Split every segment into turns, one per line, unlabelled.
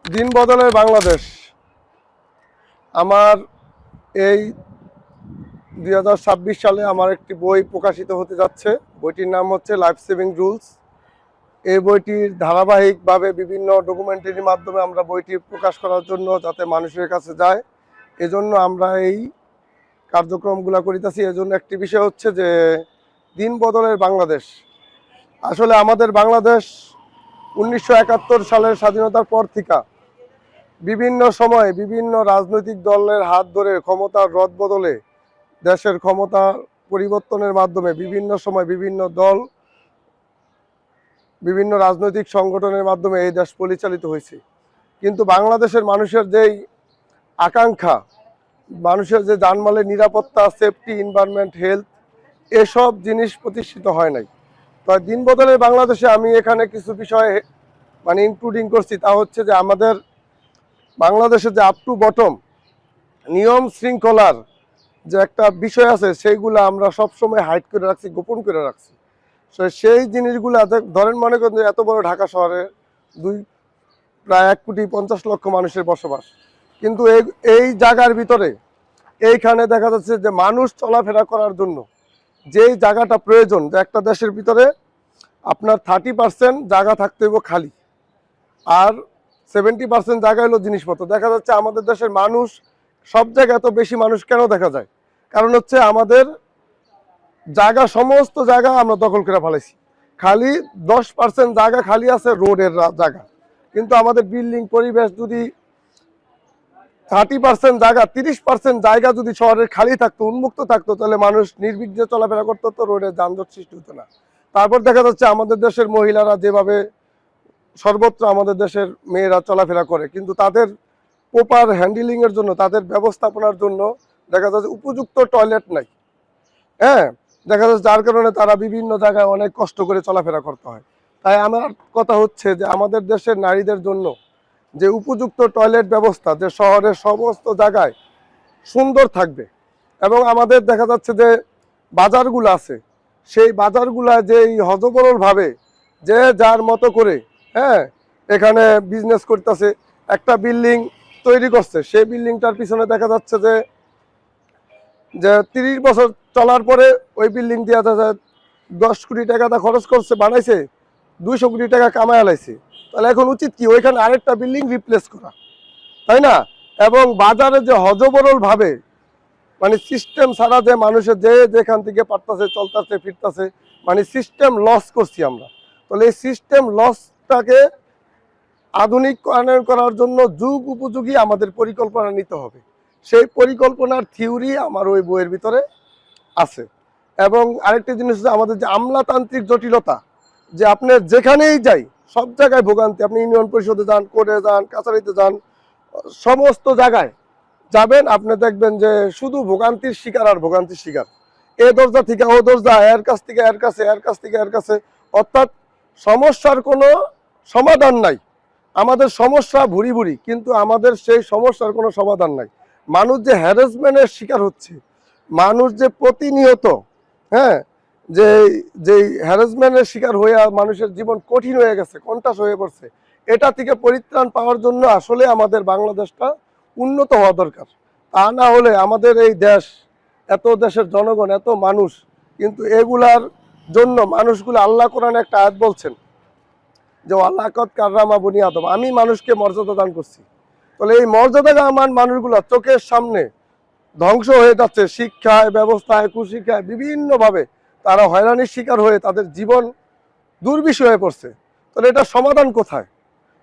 দিন বদলের বাংলাদেশ। আমার এই 2026 সালে আমার একটি বই প্রকাশিত হতে যাচ্ছে। বইটির নাম হচ্ছে লাইফ সেভিং রুলস। এই বইটির ধারাবাহিকভাবে বিভিন্ন ডকুমেন্টারির মাধ্যমে আমরা বইটি প্রকাশ করার জন্য যাতে মানুষের কাছে যায়, এজন্য আমরা এই কার্যক্রমগুলো করিতেছি। এজন্য একটি বিষয় হচ্ছে যে দিন বদলের বাংলাদেশ। আসলে আমাদের বাংলাদেশ 1971 সালের স্বাধীনতার পর থেকে বিভিন্ন সময়ে বিভিন্ন রাজনৈতিক দলের হাত ধরে ক্ষমতার রদবদলে দেশের ক্ষমতা পরিবর্তনের মাধ্যমে বিভিন্ন সময় বিভিন্ন দল বিভিন্ন রাজনৈতিক সংগঠনের মাধ্যমে এই দেশ পরিচালিত হয়েছে। কিন্তু বাংলাদেশের মানুষের যেই আকাঙ্ক্ষা, মানুষের যে জানমালের নিরাপত্তা, সেফটি, এনভায়রনমেন্ট, হেলথ, এসব জিনিস প্রতিষ্ঠিত হয় নাই। তো দিন বদলের বাংলাদেশে আমি এখানে কিছু বিষয় ইনক্লুডিং করছি। তা হচ্ছে যে আমাদের বাংলাদেশে যে আপ টু বটম নিয়ম শৃঙ্খলার যে একটা বিষয় আছে, সেইগুলো আমরা সবসময় হাইড করে রাখছি, গোপন করে রাখছি। সেই জিনিসগুলো ধরেন, মনে করেন যে এত বড় ঢাকা শহরে প্রায় 1,50,00,000 মানুষের বসবাস, কিন্তু এই জায়গার ভিতরে এইখানে দেখা যাচ্ছে যে মানুষ চলাফেরা করার জন্য যেই জায়গাটা প্রয়োজন, যে একটা দেশের ভিতরে আপনার 30% জায়গা থাকতে হবে খালি, আর 70% জায়গা হলো জিনিসপত্র। দেখা যাচ্ছে আমাদের দেশের মানুষ সব জায়গায় এত বেশি মানুষ কেন দেখা যায়? কারণ হচ্ছে আমাদের জায়গা, সমস্ত জায়গা আমরা দখল করে ফেলেছি। খালি 10% জায়গা খালি আছে রোডের জায়গা, কিন্তু আমাদের বিল্ডিং পরিবেশ যদি 30% জায়গা, 30% জায়গা যদি শহরের খালি থাকতো, উন্মুক্ত থাকতো, তাহলে মানুষ নির্বিঘ্নে চলাফেরা করতে হতো, রোডে যানজট সৃষ্টি হতো না। তারপর দেখা যাচ্ছে আমাদের দেশের মহিলারা যেভাবে সর্বত্র আমাদের দেশের মেয়েরা চলাফেরা করে, কিন্তু তাদের প্রপার হ্যান্ডেলিংয়ের জন্য, তাদের ব্যবস্থাপনার জন্য দেখা যাচ্ছে উপযুক্ত টয়লেট নাই। হ্যাঁ, দেখা যাচ্ছে যার কারণে তারা বিভিন্ন জায়গায় অনেক কষ্ট করে চলাফেরা করতে হয়। তাই আমার কথা হচ্ছে যে আমাদের দেশের নারীদের জন্য যে উপযুক্ত টয়লেট ব্যবস্থা, যে শহরের সমস্ত জায়গায় সুন্দর থাকবে, এবং আমাদের দেখা যাচ্ছে যে বাজারগুলো আছে, সেই বাজারগুলা যেই হজবরলভাবে যে যার মতো করে এখানে বিজনেস করতেছে, একটা বিল্ডিং তৈরি করছে, সেই বিল্ডিংটার পিছনে দেখা যাচ্ছে যে 30 বছর চলার পরে ওই বিল্ডিং দিয়ে 10 কোটি টাকা খরচ করছে, বানাইছে, 200 কোটি টাকা কামায় লাইছে। তাহলে এখন উচিত কি ওইখানে আরেকটা বিল্ডিং রিপ্লেস করা, তাই না? এবং বাজারে যে হজবরল ভাবে সিস্টেম ছাড়া যে মানুষের যেখান থেকে পারতেছে, চলতেছে, ফিরতেছে, সিস্টেম লস করছি আমরা। তাহলে এই সিস্টেম লসটাকে আধুনিকায়ন করার জন্য যুগ উপযোগী আমাদের পরিকল্পনা নিতে হবে। সেই পরিকল্পনার থিওরি আমার ওই বইয়ের ভিতরে আছে। এবং আরেকটি জিনিস হচ্ছে আমাদের যে আমলাতান্ত্রিক জটিলতা, যে আপনি যেখানেই যাই সব জায়গায় ভোগান্তি। আপনি ইউনিয়ন পরিষদে যান, কোর্টে যান, কাছারিতে যান, সমস্ত জায়গায় যাবেন, আপনি দেখবেন যে শুধু ভোগান্তির শিকার আর ভোগান্তির শিকার। এ দরজা থেকে ও দরজা, এর কাছ থেকে এর কাছে, এর কাছ থেকে এর কাছে, অর্থাৎ সমস্যার কোনো সমাধান নাই। আমাদের সমস্যা ভুরি ভুরি, কিন্তু আমাদের সেই সমস্যার কোনো সমাধান নাই। মানুষ যে হ্যারাসমেন্টের শিকার হচ্ছে, মানুষ যে প্রতিনিয়ত যে যেই হ্যারাসমেন্টের শিকার হয়ে মানুষের জীবন কঠিন হয়ে গেছে, কন্টাস হয়ে পড়ছে, এটা থেকে পরিত্রাণ পাওয়ার জন্য আসলে আমাদের বাংলাদেশটা উন্নত হওয়া দরকার। তা না হলে আমাদের এই দেশ, এত দেশের জনগণ, এত মানুষ, কিন্তু এগুলার জন্য মানুষগুলো, আল্লাহ কোরআনে একটা আয়াত বলছেন যে আল্লাহ কত কাররামা বনি আদম, আমি মানুষকে মর্যাদা দান করছি। তাহলে এই মর্যাদাগান মানুষগুলো চোখের সামনে ধ্বংস হয়ে যাচ্ছে, শিক্ষায়, ব্যবস্থায়, কুশিক্ষায়, বিভিন্নভাবে তারা হয়রানির শিকার হয়ে তাদের জীবন দুর্বিষহ হয়ে পড়ছে। তাহলে এটা সমাধান কোথায়?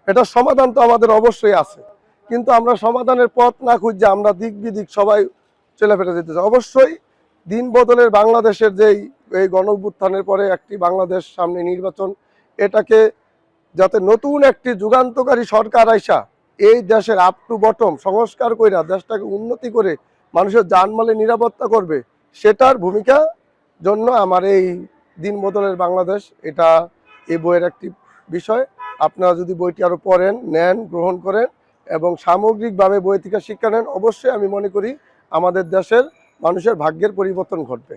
এটা সমাধান তো আমাদের অবশ্যই আছে, কিন্তু আমরা সমাধানের পথ না খুঁজে আমরা দিক বিদিক সবাই চলাফেরা যেতে চাই। অবশ্যই দিন বদলের বাংলাদেশের এই গণ অভ্যুত্থানের পরে একটি বাংলাদেশ, সামনে নির্বাচন, এটাকে যাতে নতুন একটি যুগান্তকারী সরকার আইসা এই দেশের আপ টু বটম সংস্কার কইরা দেশটাকে উন্নতি করে মানুষের জানমালের নিরাপত্তা করবে, সেটার ভূমিকা জন্য আমার এই দিন বদলের বাংলাদেশ, এটা এই বইয়ের একটি বিষয়। আপনারা যদি বইটি আরও পড়েন, নেন, গ্রহণ করেন এবং সামগ্রিকভাবে বই থেকে শিক্ষা নেন, অবশ্যই আমি মনে করি আমাদের দেশের মানুষের ভাগ্যের পরিবর্তন ঘটবে।